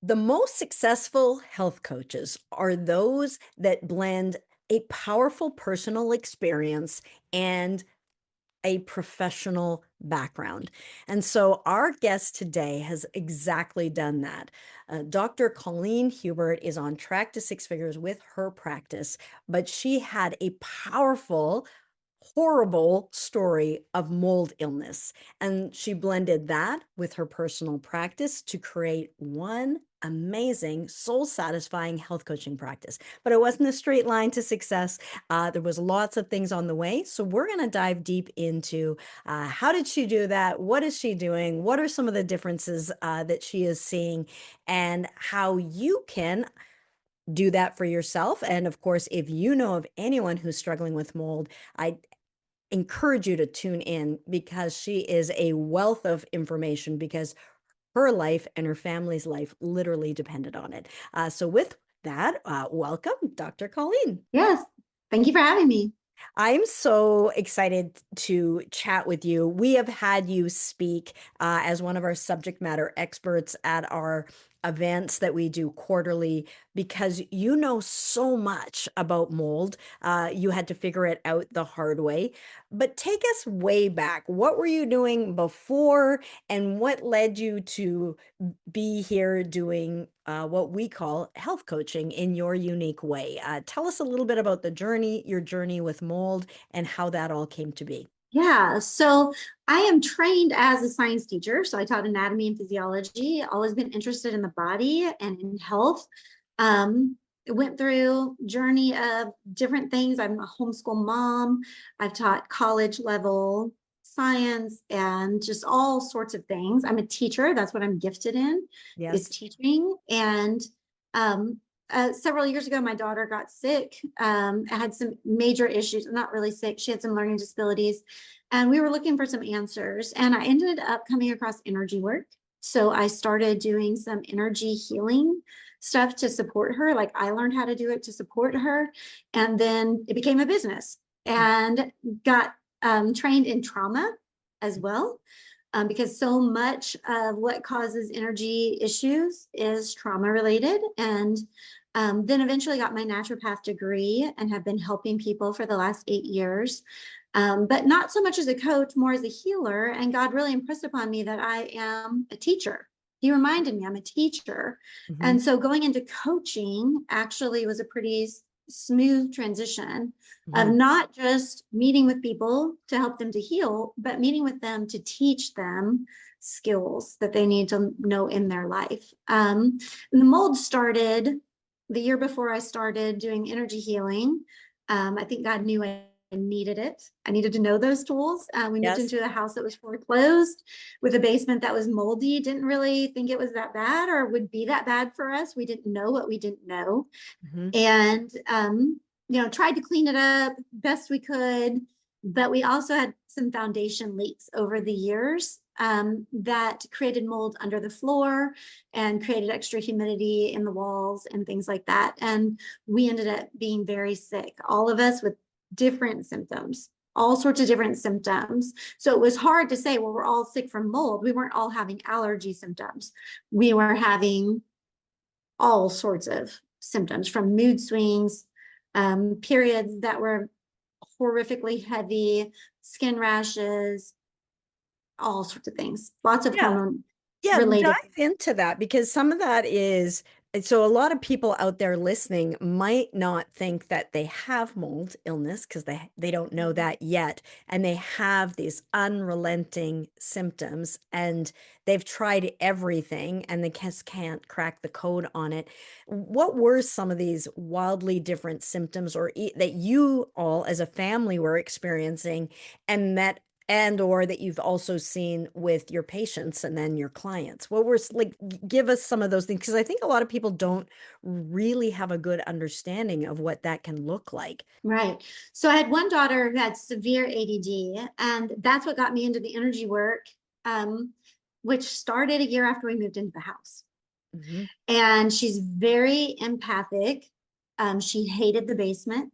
The most successful health coaches are those that blend a powerful personal experience and a professional background. And so our guest today has exactly done that. Dr. Colleen Hubert is on track to six figures with her practice, but she had a powerful, horrible story of mold illness. And she blended that with her personal practice to create one amazing, soul satisfying health coaching practice. But it wasn't a straight line to success. There was lots of things on the way. So we're going to dive deep into how did she do that? What is she doing? What are some of the differences that she is seeing? And how you can do that for yourself. And of course, if you know of anyone who's struggling with mold, I encourage you to tune in because she is a wealth of information because her life and her family's life literally depended on it. So with that, welcome, Dr. Colleen. Yes. Thank you for having me. I'm so excited to chat with you. We have had you speak as one of our subject matter experts at our events that we do quarterly because you know so much about mold. You had to figure it out the hard way. But take us way back. What were you doing before, and what led you to be here doing what we call health coaching in your unique way? Tell us a little bit about the journey, your journey with mold, and how that all came to be. Yeah. So I am trained as a science teacher. So I taught anatomy and physiology, always been interested in the body and in health. Went through journey of different things. I'm a homeschool mom. I've taught college level science and just all sorts of things. I'm a teacher. That's what I'm gifted in, is Yes. teaching. And um, several years ago, my daughter got sick. I had some major issues, not really sick. She had some learning disabilities, and we were looking for some answers. And I ended up coming across energy work. So I started doing some energy healing stuff to support her. Like I learned how to do it to support her. And then it became a business and got trained in trauma as well. Because so much of what causes energy issues is trauma related. And then eventually got my naturopath degree and have been helping people for the last 8 years. But not so much as a coach, more as a healer. And God really impressed upon me that I am a teacher. He reminded me I'm a teacher. Mhm. And so going into coaching actually was a pretty smooth transition of Mhm. not just meeting with people to help them to heal, but meeting with them to teach them skills that they need to know in their life. And the mold started the year before I started doing energy healing. I think God knew I needed it. I needed to know those tools. We moved Yes. into a house that was foreclosed with a basement that was moldy. Didn't really think it was that bad or would be that bad for us. We didn't know what we didn't know. Mhm. And, tried to clean it up best we could. But we also had some foundation leaks over the years that created mold under the floor and created extra humidity in the walls and things like that. And we ended up being very sick, all of us with different symptoms, all sorts of different symptoms. So it was hard to say, well, we're all sick from mold. We weren't all having allergy symptoms. We were having all sorts of symptoms from mood swings, periods that were horrifically heavy, skin rashes, all sorts of things, lots of Yeah. hormone Yeah, dive related. into that because some of that is so a lot of people out there listening might not think that they have mold illness because they don't know that yet, and they have these unrelenting symptoms and they've tried everything and they just can't crack the code on it. What were some of these wildly different symptoms that you all as a family were experiencing and that and or that you've also seen with your patients and then your clients? What were like, give us some of those things because I think a lot of people don't really have a good understanding of what that can look like. Right. So I had one daughter who had severe ADD, and that's what got me into the energy work, which started a year after we moved into the house. Hmm. And she's very empathic. She hated the basement.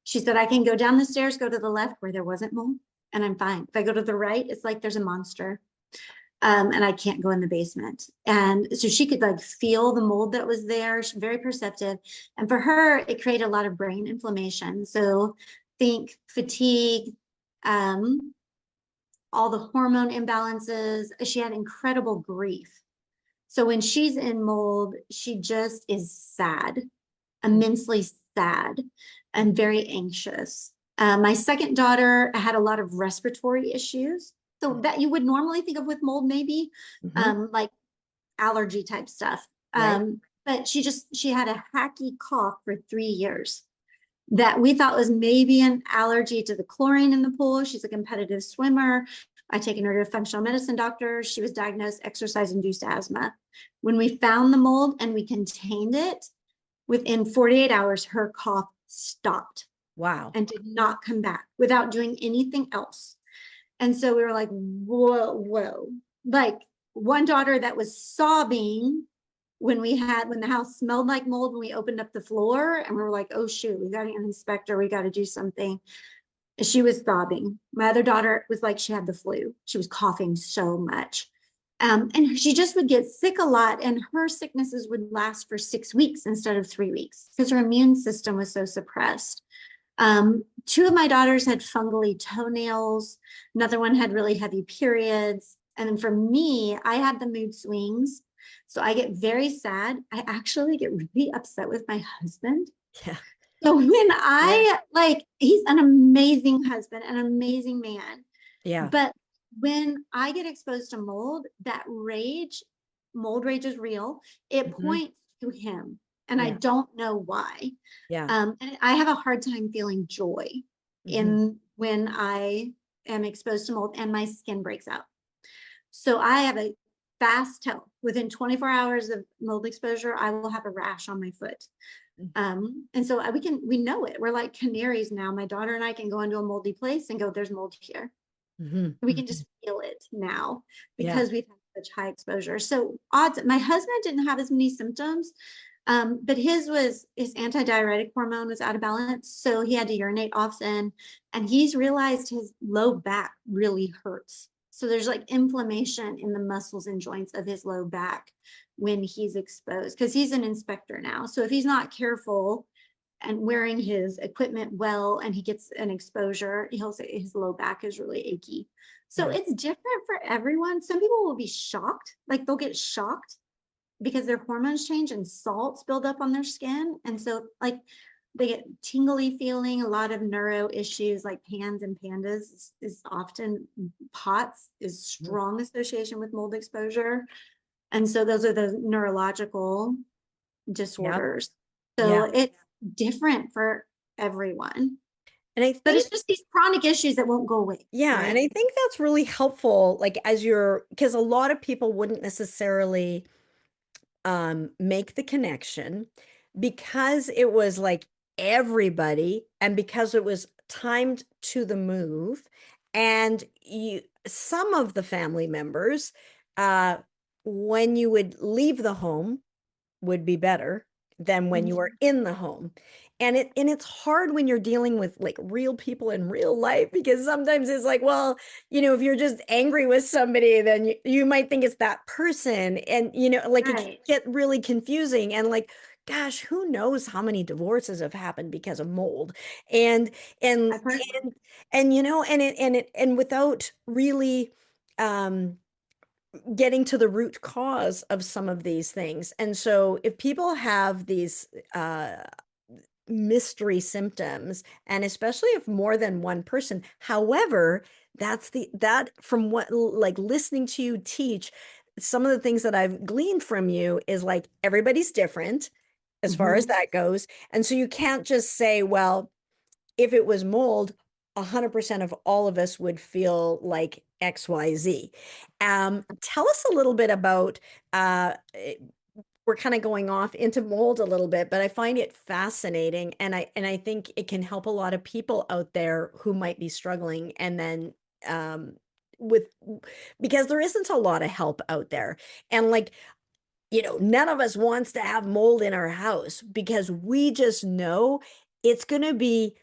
She said, I can go down the stairs, go to the left where there wasn't mold, and I'm fine. If I go to the right, it's like there's a monster. and I can't go in the basement. And so she could like feel the mold that was there. She's very perceptive. And for her, it created a lot of brain inflammation. So think fatigue, um, all the hormone imbalances. She had incredible grief. So when she's in mold, she just is sad, immensely sad, and very anxious. My second daughter had a lot of respiratory issues. So that you would normally think of with mold, maybe Mm-hmm. like allergy type stuff. Right. But she had a hacky cough for 3 years that we thought was maybe an allergy to the chlorine in the pool. She's a competitive swimmer. I taken her to a functional medicine doctor. She was diagnosed exercise-induced asthma. When we found the mold and we contained it, within 48 hours, her cough stopped Wow. and did not come back without doing anything else. And so we were like, whoa, whoa. Like one daughter that was sobbing when the house smelled like mold when we opened up the floor, and we were like, oh shoot, we got an inspector, we got to do something. She was sobbing. My other daughter was like she had the flu. She was coughing so much. And she just would get sick a lot, and her sicknesses would last for 6 weeks instead of 3 weeks because her immune system was so suppressed. Two of my daughters had fungally toenails. Another one had really heavy periods. And then for me, I had the mood swings. So I get very sad. I actually get really upset with my husband. Yeah. So when Yeah. I like, he's an amazing husband, an amazing man. Yeah. But when I get exposed to mold, that rage, mold rage is real. It Mm-hmm. points to him. And I Yeah. don't know why. Yeah. And I have a hard time feeling joy Mm-hmm. in when I am exposed to mold and my skin breaks out. So I have a fast tell. Within 24 hours of mold exposure, I will have a rash on my foot. And so we know it. We're like canaries now. My daughter and I can go into a moldy place and go, there's mold here. Mm-hmm. We can Mm-hmm. just feel it now Yeah. because we've had such high exposure. So odds, my husband didn't have as many symptoms, but his antidiuretic hormone was out of balance. So he had to urinate often, and he's realized his low back really hurts. So there's like inflammation in the muscles and joints of his low back when he's exposed because he's an inspector now. So if he's not careful and wearing his equipment well and he gets an exposure, he'll say his low back is really achy. So Yeah. it's different for everyone. Some people will be shocked, like they'll get shocked because their hormones change and salts build up on their skin. And so like they get tingly feeling, a lot of neuro issues like PANS and PANDAS is often POTS is strong association with mold exposure. And so those are the neurological Yep. disorders. Yeah. So it's different for everyone. And I But think, it's just these chronic issues that won't go away, yeah, and right? I think that's really helpful, like as you're, because a lot of people wouldn't necessarily make the connection because it was like everybody, and because it was timed to the move, and some of the family members, uh, when you would leave the home, would be better than when you are Mhm. in the home. And it's hard when you're dealing with like real people in real life, because sometimes it's like, well, if you're just angry with somebody, then you might think it's that person. And like it can Right. get really confusing, and like, gosh, who knows how many divorces have happened because of mold. And and I've heard and and and without really um getting to the root cause of some of these things. And so if people have these mystery symptoms, and especially if more than one person, however, that from what, like listening to you teach, some of the things that I've gleaned from you is like everybody's different as far as Mhm. that goes. And so you can't just say, well, if it was mold, 100% of all of us would feel like XYZ. Tell us a little bit about, we're kind of going off into mold a little bit, but I find it fascinating. And I think it can help a lot of people out there who might be struggling. And then, um, with, because there isn't a lot of help out there. And like, none of us wants to have mold in our house because we just know it's going to be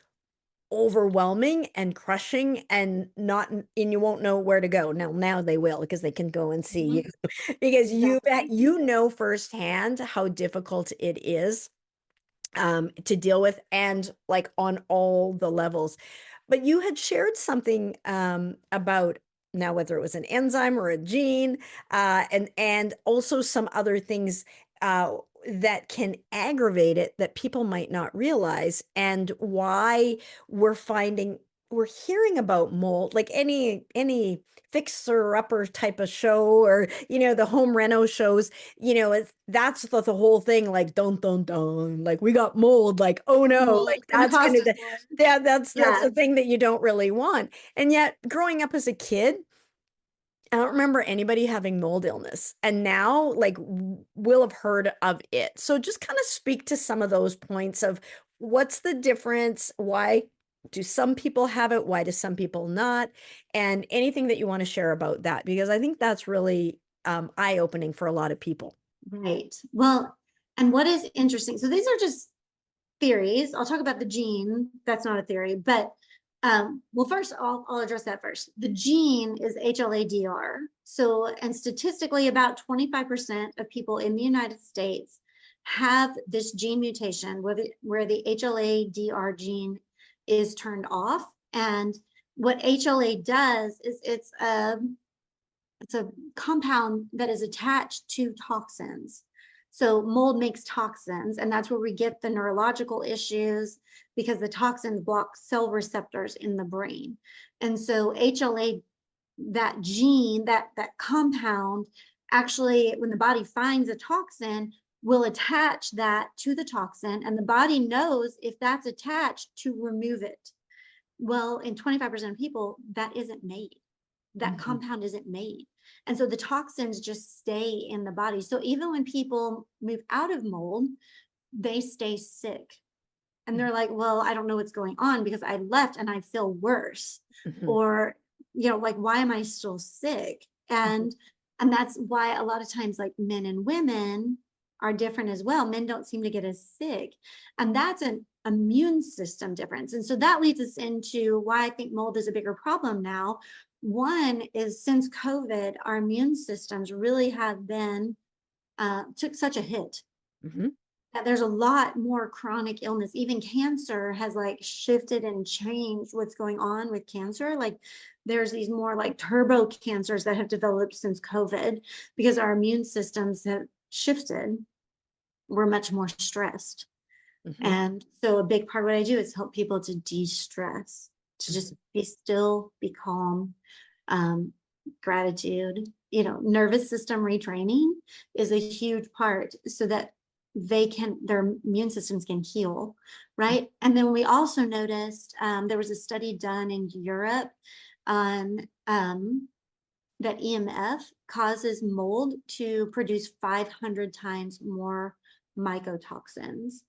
overwhelming and crushing and not and you won't know where to go. Now they will because they can go and see you Mhm. because Exactly. you know firsthand how difficult it is to deal with and like on all the levels. But you had shared something about now whether it was an enzyme or a gene, and also some other things uh, that can aggravate it that people might not realize, and why we're finding we're hearing about mold like any fixer upper type of show or the home reno shows. That's the whole thing, like dun dun dun, like we got mold, like oh no, Well, like it's going to that's cost gonna us more. yeah, that's Yeah. the thing that you don't really want. And yet growing up as a kid, I don't remember anybody having mold illness, and now like we'll have heard of it. So just kind of speak to some of those points of what's the difference, why do some people have it, why do some people not, and anything that you want to share about that, because I think that's really eye-opening for a lot of people. Right. Well, and what is interesting, so these are just theories. I'll talk about the gene. That's not a theory, but well, first I'll address that first. The gene is HLA-DR. So, and statistically, about 25% of people in the United States have this gene mutation where the HLA-DR gene is turned off. And what HLA does is it's a compound that is attached to toxins. So mold makes toxins, and that's where we get the neurological issues because the toxins block cell receptors in the brain. And so HLA, that gene, that compound, actually, when the body finds a toxin, will attach that to the toxin, and the body knows if that's attached to remove it. Well, in 25% of people, that isn't made, that Mhm. compound isn't made. And so the toxins just stay in the body. So even when people move out of mold, they stay sick. And they're like, well, I don't know what's going on because I left and I feel worse. Mhm. Or, like, why am I still sick? Mhm. And that's why a lot of times like men and women are different as well. Men don't seem to get as sick. And that's an immune system difference. And so that leads us into why I think mold is a bigger problem now. One is since COVID, our immune systems really have been took such a hit Mhm. that there's a lot more chronic illness. Even cancer has like shifted and changed what's going on with cancer. Like there's these more like turbo cancers that have developed since COVID because our immune systems have shifted. We're much more stressed. Mhm. And so a big part of what I do is help people to de-stress, to just Mhm. be still, be calm, um, gratitude, nervous system retraining is a huge part so that their immune systems can heal, right? And then we also noticed there was a study done in Europe on that EMF causes mold to produce 500 times more mycotoxins.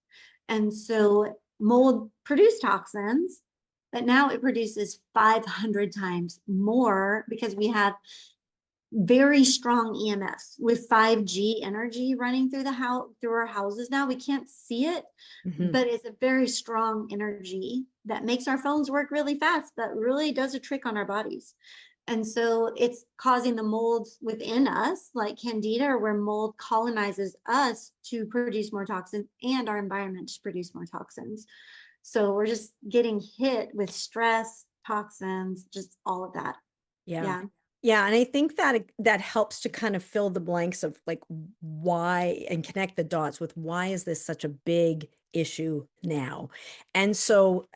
And so mold produced toxins, but now it produces 500 times more because we have very strong EMFs with 5G energy running through the house, through our houses now. We can't see it, Mhm. but it's a very strong energy that makes our phones work really fast, but really does a trick on our bodies. And so it's causing the molds within us, like Candida, where mold colonizes us to produce more toxins and our environment to produce more toxins. So we're just getting hit with stress, toxins, just all of that. Yeah. Yeah. Yeah, and I think that that helps to kind of fill the blanks of like why and connect the dots with why is this such a big issue now? And so,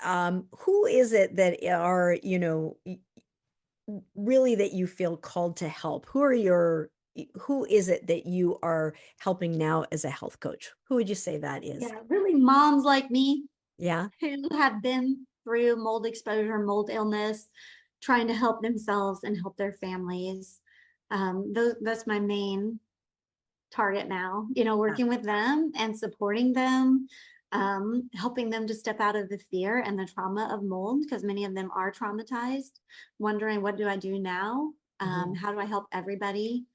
who is it that are, really that you feel called to help? Who is it that you are helping now as a health coach? Who would you say that is? Yeah. Really, moms like me Yeah. who have been through mold exposure, mold illness, trying to help themselves and help their families. That's my main target now, Yeah. working with them and supporting them, helping them to step out of the fear and the trauma of mold, because many of them are traumatized, wondering, what do I do now? Mhm. How do I help everybody?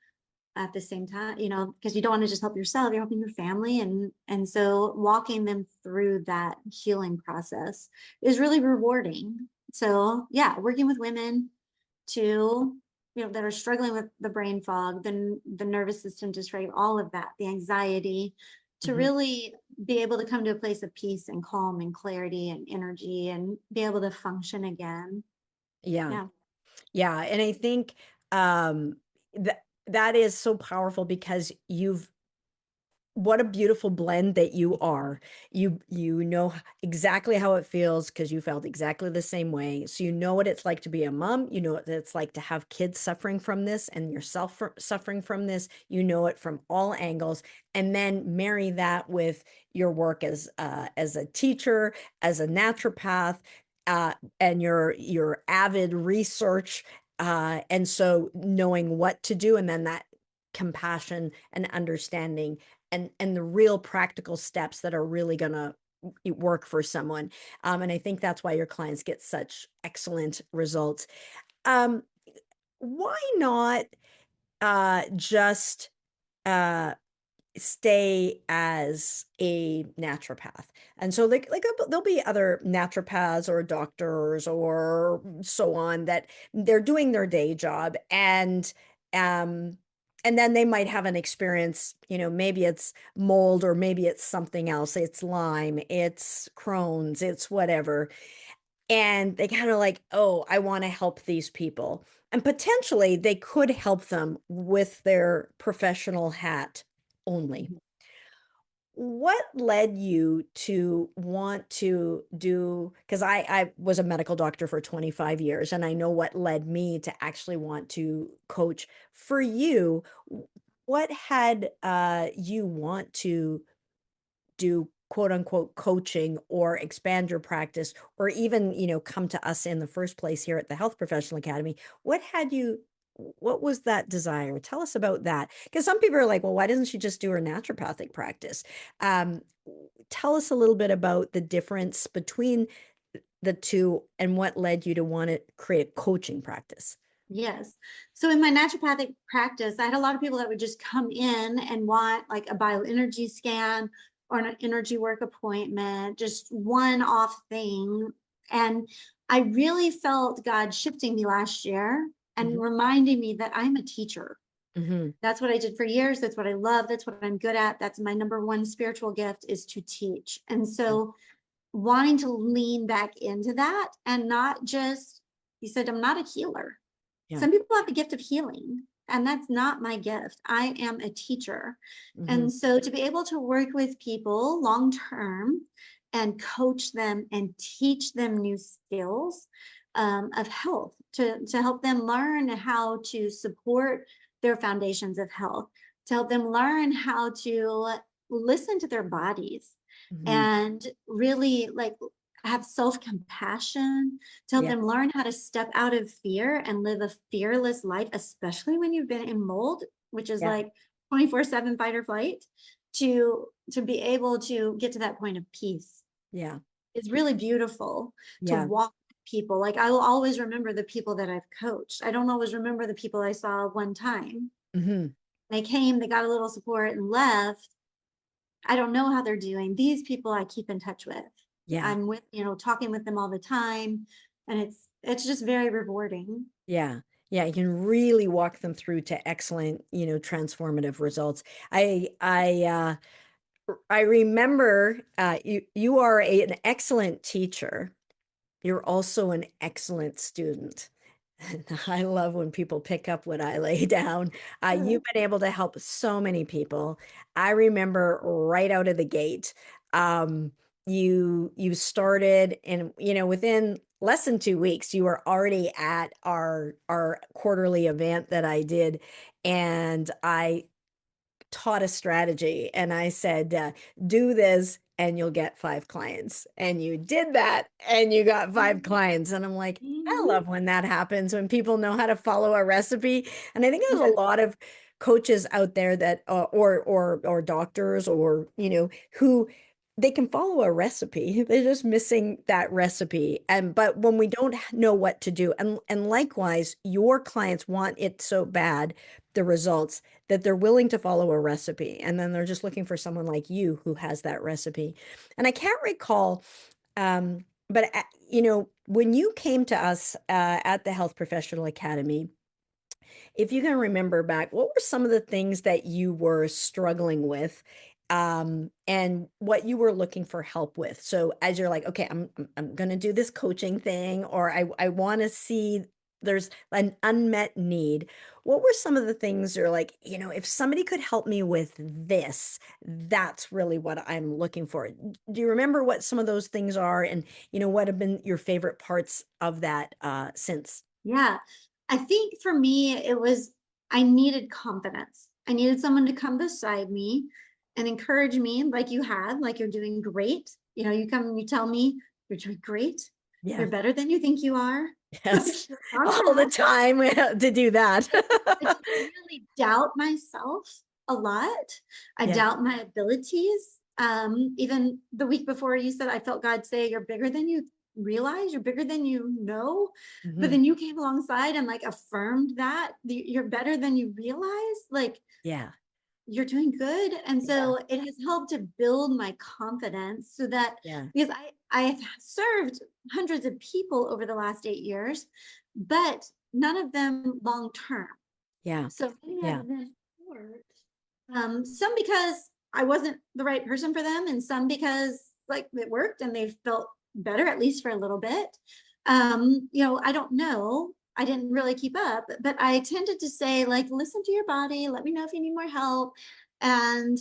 at the same time, because you don't want to just help yourself, you're helping your family. And so walking them through that healing process is really rewarding. So yeah, working with women to, that are struggling with the brain fog, the nervous system dysregulation, all of that, the anxiety, to Mhm. really be able to come to a place of peace and calm and clarity and energy and be able to function again. Yeah. Yeah. Yeah, and I think, that that is so powerful because you've what a beautiful blend that you are. You know exactly how it feels because you felt exactly the same way. So you know what it's like to be a mom, you know what it's like to have kids suffering from this and yourself suffering from this. You know it from all angles, and then marry that with your work as a teacher, as a naturopath, and your avid research, and so knowing what to do, and then that compassion and understanding and the real practical steps that are really going to work for someone. And I think that's why your clients get such excellent results. um, why not just uh, stay as a naturopath? And so like there'll be other naturopaths or doctors or so on that they're doing their day job, um and then they might have an experience, maybe it's mold or maybe it's something else, it's Lyme, it's Crohn's, it's whatever, and they kind of like, oh, I want to help these people, and potentially they could help them with their professional hat only. What led you to want to do, because I was a medical doctor for 25 years, and I know what led me to actually want to coach. For you, what had you want to do quote unquote coaching or expand your practice, or even come to us in the first place here at the Health Professional Academy? What was that desire? Tell us about that, because some people are like, well, why doesn't she just do her naturopathic practice? um, Tell us a little bit about the difference between the two and what led you to want to create a coaching practice. Yes. So in my naturopathic practice, I had a lot of people that would just come in and want like a bioenergy scan or an energy work appointment, just one off thing. And I really felt God shifting me last year and Hmm. reminding me that I'm a teacher. Hmm. That's what I did for years. That's what I love. That's what I'm good at. That's my number one spiritual gift, is to teach. And so wanting to lean back into that and not just, he said, I'm not a healer. Yeah. Some people have the gift of healing, and that's not my gift. I am a teacher. Hmm. And so to be able to work with people long term and coach them and teach them new skills of health, to help them learn how to support their foundations of health, to help them learn how to listen to their bodies Hmm. and really like have self-compassion, to help Yeah. them learn how to step out of fear and live a fearless life, especially when you've been in mold, which is Yeah. like 24/7 fight or flight, to be able to get to that point of peace. Yeah. It's really beautiful to Yeah. walk with people. Like I will always remember the people that I've coached. I don't always remember the people I saw one time. Hmm. They came, they got a little support and left. I don't know how they're doing. These people I keep in touch with. Yeah. I'm with, talking with them all the time. And it's just very rewarding. Yeah. Yeah, you can really walk them through to excellent, transformative results. I remember you are an excellent teacher. You're also an excellent student. I love when people pick up what I lay down. You've Good. been able to help so many people. I remember right out of the gate, um, you started, and within less than 2 weeks, you were already at our quarterly event that I did, and I taught a strategy, and I said, do this and you'll get 5 clients. And you did that and you got 5 clients. And I'm like, I Mhm. love when that happens, when people know how to follow a recipe. And I think there's a Yes. lot of coaches out there that, or doctors, or, who they can follow a recipe. They're just missing that recipe. And but when we don't know what to do, and likewise, your clients want it so bad, the results, that they're willing to follow a recipe. And then they're just looking for someone like you who has that recipe. And I can't recall, but when you came to us at the Health Professional Academy, if you can remember back, what were some of the things that you were struggling with, and what you were looking for help with? So as you're like, okay, I'm going to do this coaching thing, or I want to see there's an unmet need. What were some of the things you're like, if somebody could help me with this, that's really what I'm looking for. Do you remember what some of those things are, and what have been your favorite parts of that since? Yeah. I think for me, it was, I needed confidence. I needed someone to come beside me and encourage me like you have, like you're doing great. You come and you tell me you're doing great. Yeah. You're better than you think you are. Yes, You're on all the track. time to do that. I just really doubt myself a lot. I Yeah. doubt my abilities. Even the week before, you said I felt God say, "You're bigger than you realize. You're bigger than you know." But Mhm. then you came alongside and like affirmed that you're better than you realize. Like Yeah. you're doing good. And Yeah. so it has helped to build my confidence so that, Yeah. because I've served hundreds of people over the last 8 years, but none of them long term. Yeah. So many Yeah. of them short. Some because I wasn't the right person for them, and some because like it worked and they felt better, at least for a little bit. I don't know. I didn't really keep up, but I tended to say, like, listen to your body, let me know if you need more help. And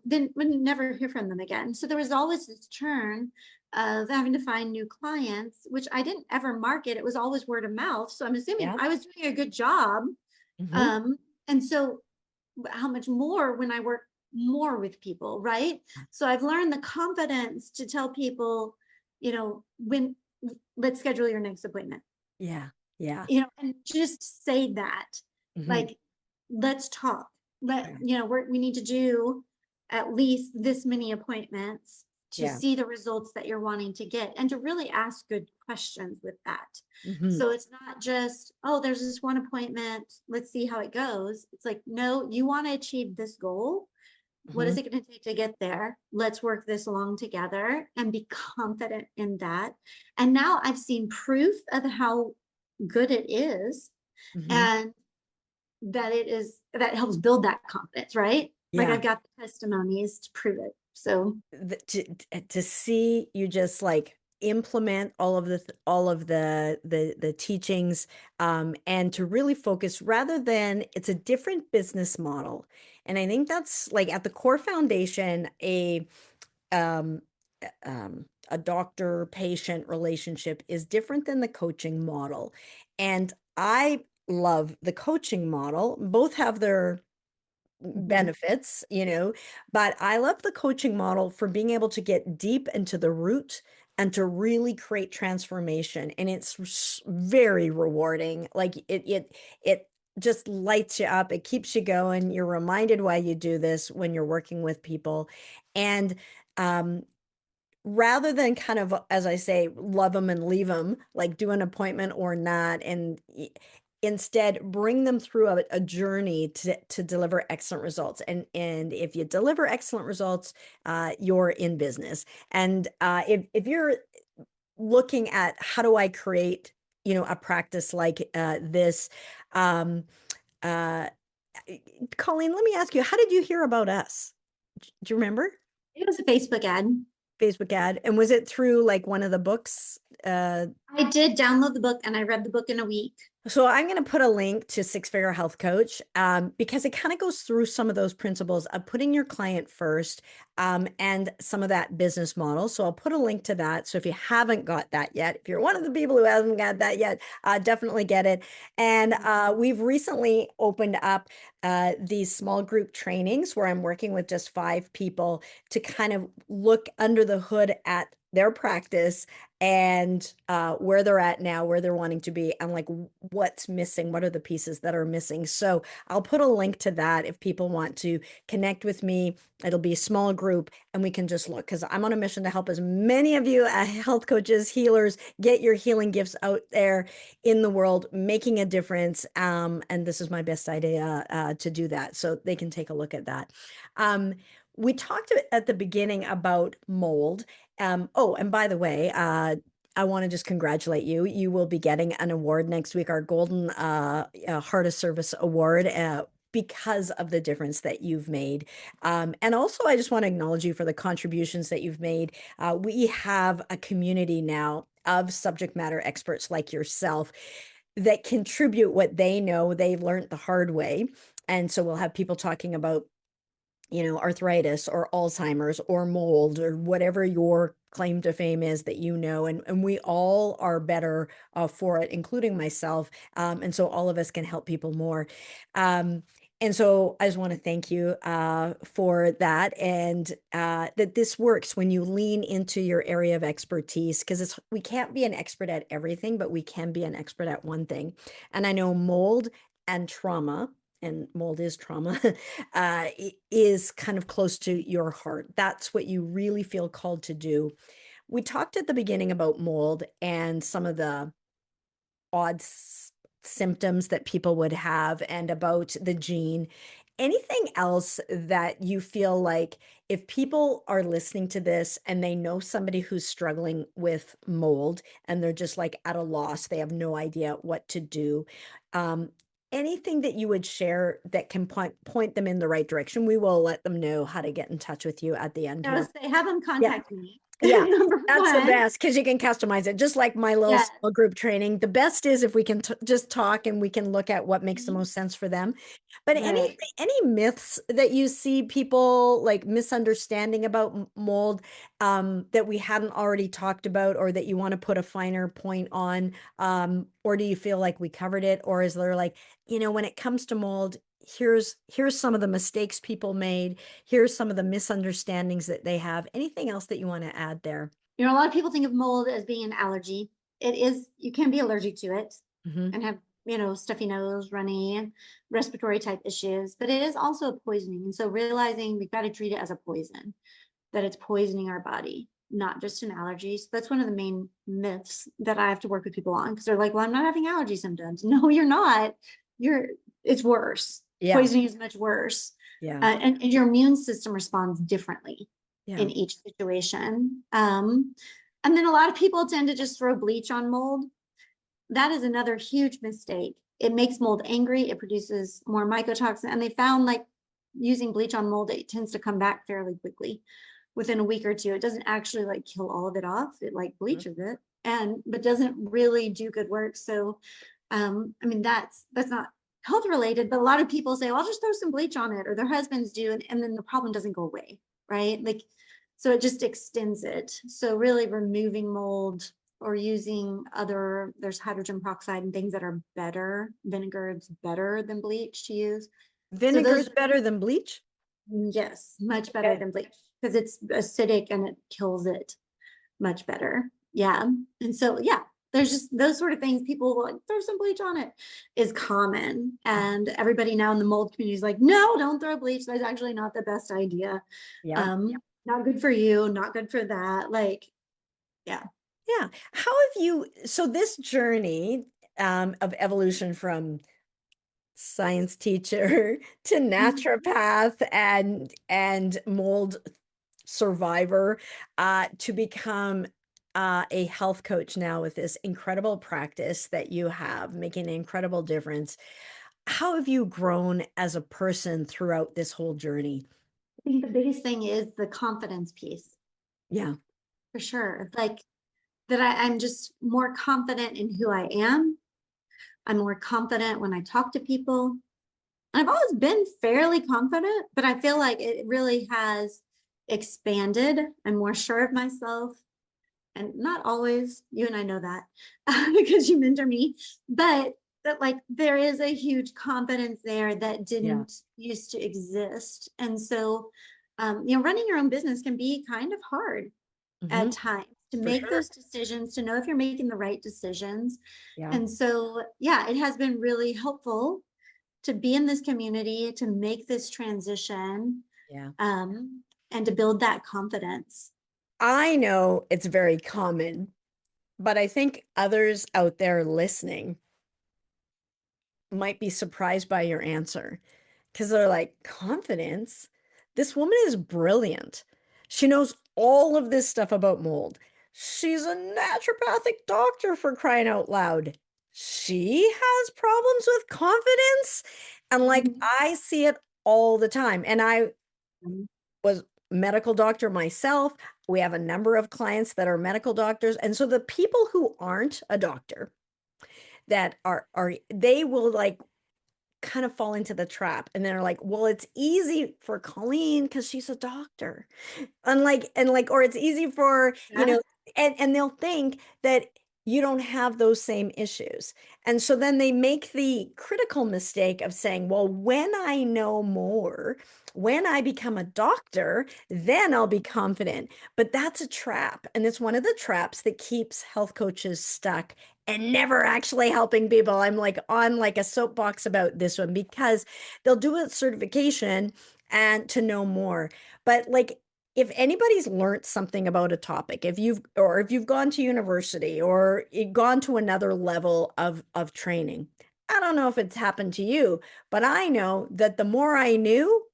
then would never hear from them again. So there was always this churn of having to find new clients, which I didn't ever market. It was always word of mouth. So I'm assuming Yeah. I was doing a good job. Mhm. And so how much more when I work more with people, right? So I've learned the confidence to tell people, when let's schedule your next appointment, Yeah. Yeah. and just say that, Mhm. like, let's talk. Yeah. We need to do at least this many appointments to Yeah. see the results that you're wanting to get and to really ask good questions with that. Mhm. So it's not just, oh, there's this one appointment, let's see how it goes. It's like, no, you want to achieve this goal. What is Mhm. it going to take to get there? Let's work this along together and be confident in that. And now I've seen proof of how good it is, Mhm. and that helps build that confidence, right? Like Yeah. I've got the testimonies to prove it. So To see you just like implement all of the teachings, and to really focus rather than it's a different business model. And I think that's like at the core foundation, um a doctor patient relationship is different than the coaching model. And I love the coaching model. Both have their mhm, benefits, but I love the coaching model for being able to get deep into the root and to really create transformation. And it's very rewarding. Like it just lights you up. It keeps you going. You're reminded why you do this when you're working with people. And um, rather than kind of, as I say, love them and leave them, like do an appointment or not, and instead bring them through a journey to deliver excellent results. And if you deliver excellent results, you're in business. And if you're looking at how do I create, a practice like this, um, uh, Colleen, let me ask you, how did you hear about us? Do you remember? it was a Facebook ad. Facebook ad. And was it through like one of the books? Uh, I did download the book and I read the book in a week. so I'm going to put a link to Six Figure Health Coach, because it kind of goes through some of those principles of putting your client first, and some of that business model. So I'll put a link to that. So if you haven't got that yet, if you're one of the people who hasn't got that yet, definitely get it. And we've recently opened up these small group trainings where I'm working with just 5 people to kind of look under the hood at their practice and where they're at now, where they're wanting to be, and like what's missing, what are the pieces that are missing. So I'll put a link to that if people want to connect with me. It'll be a small group and we can just look, because I'm on a mission to help as many of you health coaches, healers, get your healing gifts out there in the world, making a difference. And this is my best idea to do that. So they can take a look at that. We talked at the beginning about mold. Oh, and by the way, I want to just congratulate you. You will be getting an award next week, our Golden Heart of Service Award. Because of the difference that you've made. And also, I just want to acknowledge you for the contributions that you've made. We have a community now of subject matter experts like yourself that contribute what they know they've learned the hard way. And so we'll have people talking about, arthritis or Alzheimer's or mold or whatever your claim to fame is that and we all are better for it, including myself. And so all of us can help people more. Um, and so I just want to thank you for that, and that this works when you lean into your area of expertise, because we can't be an expert at everything, but we can be an expert at one thing. And I know mold and trauma, and mold is trauma, is kind of close to your heart. That's what you really feel called to do. We talked at the beginning about mold and some of the odd symptoms that people would have, and about the gene. Anything else that you feel like, if people are listening to this and they know somebody who's struggling with mold and they're just like at a loss, they have no idea what to do, um, anything that you would share that can point them in the right direction? We will let them know how to get in touch with you at the end So here. say have them Yeah. contact me. Yeah, Number that's the one. best, because you can customize it, just like my little Yes. small group training. The best is if we can just talk and we can look at what makes the Mhm. most sense for them. But Right. any myths that you see people like misunderstanding about mold, that we hadn't already talked about, or that you want to put a finer point on, or do you feel like we covered it, or is there like, when it comes to mold, here's some of the mistakes people made, here's some of the misunderstandings that they have. Anything else that you want to add there? A lot of people think of mold as being an allergy. It is, you can be allergic to it Hmm. and have, stuffy nose, runny, and respiratory type issues, but it is also a poisoning. And so realizing we've got to treat it as a poison, that it's poisoning our body, not just an allergy. So that's one of the main myths that I have to work with people on, because they're like, well, I'm not having allergy symptoms. No, you're not. You're, it's worse. Yeah, Poisoning is much worse. yeah, And your immune system responds differently yeah. in each situation. And then a lot of people tend to just throw bleach on mold. That is another huge mistake. It makes mold angry. It produces more mycotoxin. And they found like using bleach on mold, it tends to come back fairly quickly within a week or two. It doesn't actually like kill all of it off. It like Mhm. bleaches it but doesn't really do good work. So I mean that's not health related, but a lot of people say, well, I'll just throw some bleach on it, or their husbands do, and then the problem doesn't go away, right? Like, so it just extends it. So really removing mold or using there's hydrogen peroxide and things that are better. Vinegar is better than bleach to use. So those Vinegar's better than bleach? yes, much better Okay. than bleach because it's acidic and it kills it much better. Yeah. And so, yeah, there's just those sort of things. People will like throw some bleach on it is common. And everybody now in the mold community is like, no, don't throw bleach. That's actually not the best idea. Yeah. Um, not good for you, not good for that. Like, yeah. Yeah. How have you, so this journey of evolution from science teacher to Mhm. naturopath and mold survivor, to become a health coach now with this incredible practice that you have, making an incredible difference. How have you grown as a person throughout this whole journey? I think the biggest thing is the confidence piece Yeah. for sure. Like that I'm just more confident in who I am. I'm more confident when I talk to people. I've always been fairly confident, but I feel like it really has expanded. I'm more sure of myself, and not always. You and I know that because you mentor me, but that like there is a huge confidence there that Yeah. didn't used to exist. And so, running your own business can be kind of hard at Hmm. times to For make sure. those decisions, to know if you're making the right decisions. Yeah. And so, yeah, it has been really helpful to be in this community, to make this transition, Yeah. and to build that confidence. I know it's very common, but I think others out there listening might be surprised by your answer because they're like, confidence? This woman is brilliant. She knows all of this stuff about mold. She's a naturopathic doctor for crying out loud. She has problems with confidence. And like, Mhm. I see it all the time. And I was medical doctor myself. We have a number of clients that are medical doctors. And so the people who aren't a doctor that are they will like kind of fall into the trap and they're like, well, it's easy for Colleen because she's a doctor. Unlike and like, or it's easy for, Yeah. and they'll think that you don't have those same issues. And so then they make the critical mistake of saying, well, when I know more, when I become a doctor, then I'll be confident. But that's a trap. And it's one of the traps that keeps health coaches stuck and never actually helping people. I'm like on like a soapbox about this one because they'll do a certification and to know more. But like if anybody's learned something about a topic, if you've gone to university or gone to another level of training, I don't know if it's happened to you, but I know that the more I knew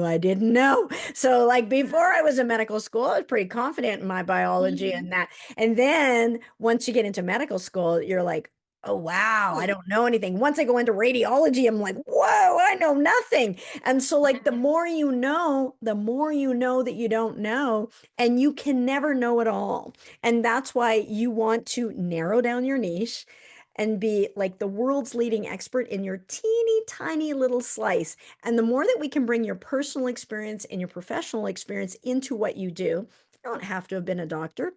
I didn't know. So like before I was in medical school, I was pretty confident in my biology Mhm. and that. And then once you get into medical school, you're like, oh wow, I don't know anything. Once I go into radiology, I'm like, whoa, I know nothing. And so, like, the more you know that you don't know, and you can never know it all. And that's why you want to narrow down your niche and be like the world's leading expert in your teeny tiny little slice. And the more that we can bring your personal experience and your professional experience into what you do, you don't have to have been a doctor.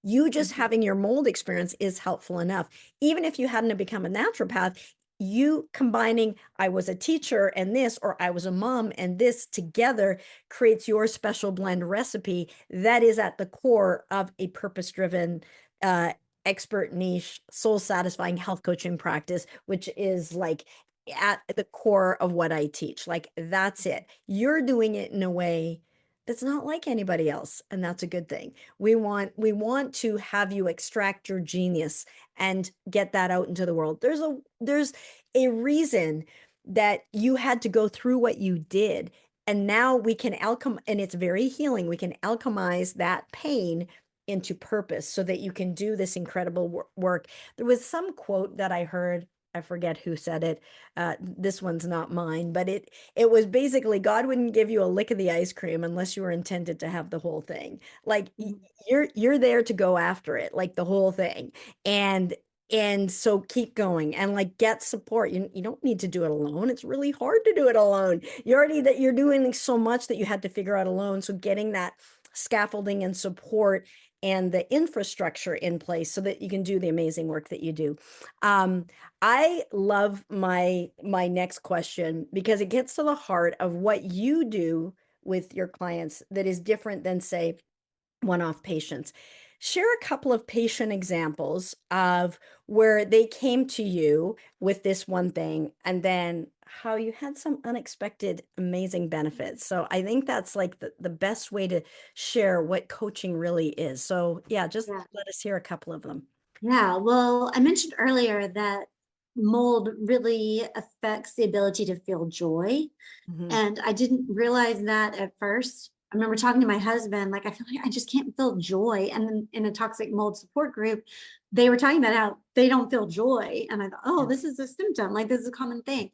You just Mhm. having your mold experience is helpful enough. Even if you hadn't become a naturopath, you combining I was a teacher and this, or I was a mom and this together creates your special blend recipe that is at the core of a purpose driven, uh, expert niche, soul satisfying health coaching practice, which is like at the core of what I teach. Like that's it. You're doing it in a way that's not like anybody else. And that's a good thing. We want to have you extract your genius and get that out into the world. There's a reason that you had to go through what you did. And now we can and it's very healing. We can alchemize that pain into purpose so that you can do this incredible work. There was some quote that I heard, I forget who said it. This one's not mine, but it was basically God wouldn't give you a lick of the ice cream unless you were intended to have the whole thing. Like Mhm. you're there to go after it, like the whole thing. And and so keep going and like get support. You don't need to do it alone. It's really hard to do it alone. You're doing so much that you had to figure out alone. So getting that scaffolding and support and the infrastructure in place so that you can do the amazing work that you do. Um, I love my next question because it gets to the heart of what you do with your clients that is different than say one-off patients. Share a couple of patient examples of where they came to you with this one thing and then how you had some unexpected amazing benefits. So I think that's like the best way to share what coaching really is. So yeah, just Yeah. let us hear a couple of them. Yeah. Well, I mentioned earlier that mold really affects the ability to feel joy. Mhm. And I didn't realize that at first. I remember talking to my husband, like, I feel like I just can't feel joy. And then in a toxic mold support group, they were talking about how they don't feel joy. And I thought, oh, Yeah. this is a symptom. Like, this is a common thing.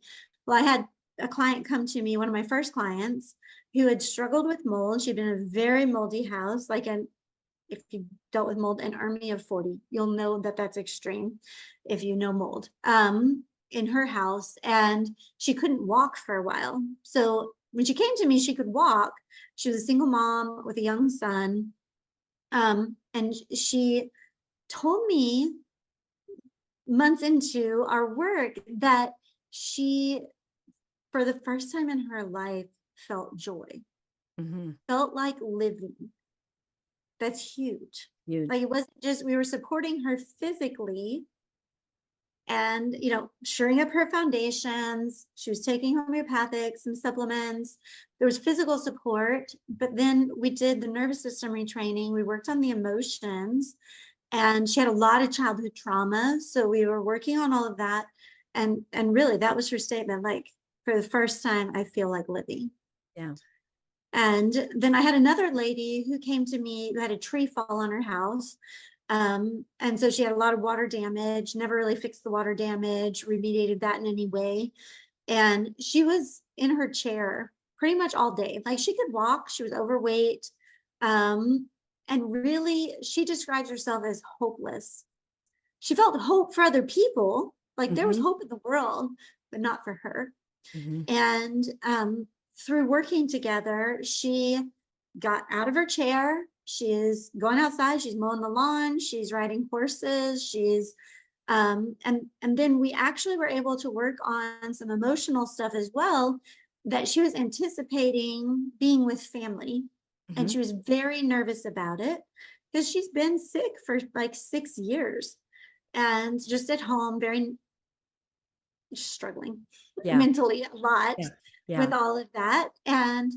Well, I had a client come to me, one of my first clients, who had struggled with mold. She'd been in a very moldy house, like an if you dealt with mold, an army of 40, you'll know that that's extreme if you know mold. In her house, and she couldn't walk for a while. So when she came to me, she could walk. She was a single mom with a young son. And she told me months into our work that she, for the first time in her life, felt joy, Mhm. felt like living. That's huge. Like, Huge. it wasn't just we were supporting her physically and, shoring up her foundations. She was taking homeopathic, some supplements. There was physical support, but then we did the nervous system retraining. We worked on the emotions, and she had a lot of childhood trauma. So we were working on all of that. And really, that was her statement, like, for the first time, I feel like living. Yeah. And then I had another lady who came to me who had a tree fall on her house. And so she had a lot of water damage, never really fixed the water damage, remediated that in any way. And she was in her chair pretty much all day. Like, she could walk, she was overweight. And really, she describes herself as hopeless. She felt hope for other people, like there was Hmm. hope in the world, but not for her. Hmm. And through working together, she got out of her chair. She's going outside. She's mowing the lawn. She's riding horses. She's and then we actually were able to work on some emotional stuff as well, that she was anticipating being with family, and Hmm. she was very nervous about it because she's been sick for like 6 years and just at home, very struggling Yeah. mentally a lot Yeah. with Yeah. all of that, and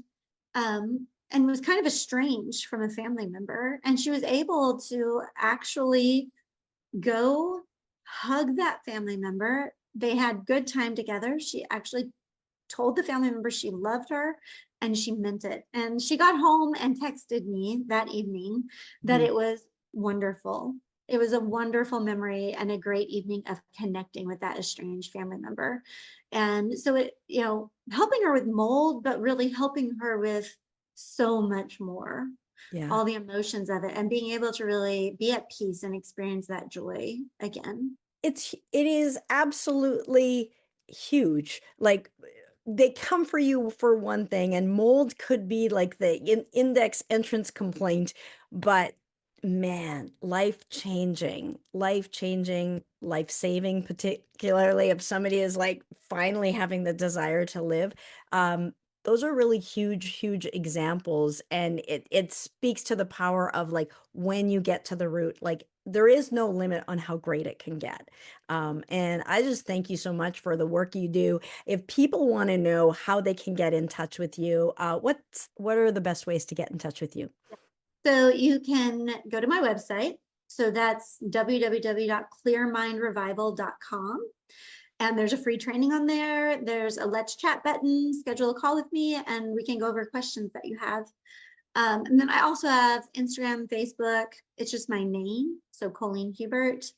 was kind of estranged from a family member, and she was able to actually go hug that family member. They had good time together. She actually told the family member she loved her, and she meant it. And she got home and texted me that evening that Mhm. it was wonderful. It was a wonderful memory and a great evening of connecting with that estranged family member. And so it, helping her with mold, but really helping her with so much more, Yeah. all the emotions of it, and being able to really be at peace and experience that joy again. It is absolutely huge. Like, they come for you for one thing, and mold could be like the index entrance complaint, but man, life changing, life saving, particularly if somebody is like finally having the desire to live. Um, those are really huge, huge examples, and it speaks to the power of like when you get to the root, like there is no limit on how great it can get. And I just thank you so much for the work you do. If people want to know how they can get in touch with you, what are the best ways to get in touch with you? So you can go to my website. So that's www.clearmindrevival.com. And there's a free training on there. There's a let's chat button, schedule a call with me, and we can go over questions that you have. And then I also have Instagram, Facebook. It's just my name. So Colleen Hubert.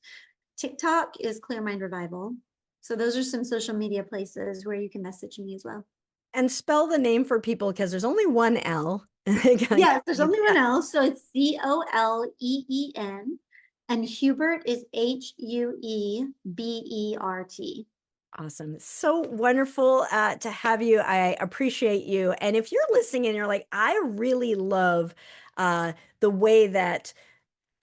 TikTok is Clear Mind Revival. So those are some social media places where you can message me as well. And spell the name for people because there's only one L. Yes, there's only one Yeah. else. So it's Coleen, and Hubert is Huebert. Awesome. So wonderful to have you. I appreciate you. And if you're listening and you're like, I really love the way that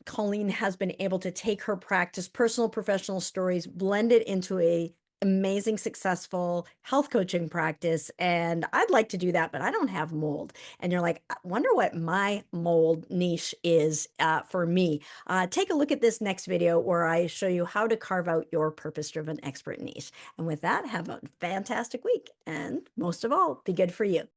Colleen has been able to take her practice, personal, professional stories, blend it into a amazing, successful health coaching practice. And I'd like to do that, but I don't have mold. And you're like, I wonder what my mold niche is for me. Take a look at this next video where I show you how to carve out your purpose-driven expert niche. And with that, have a fantastic week. And most of all, be good for you.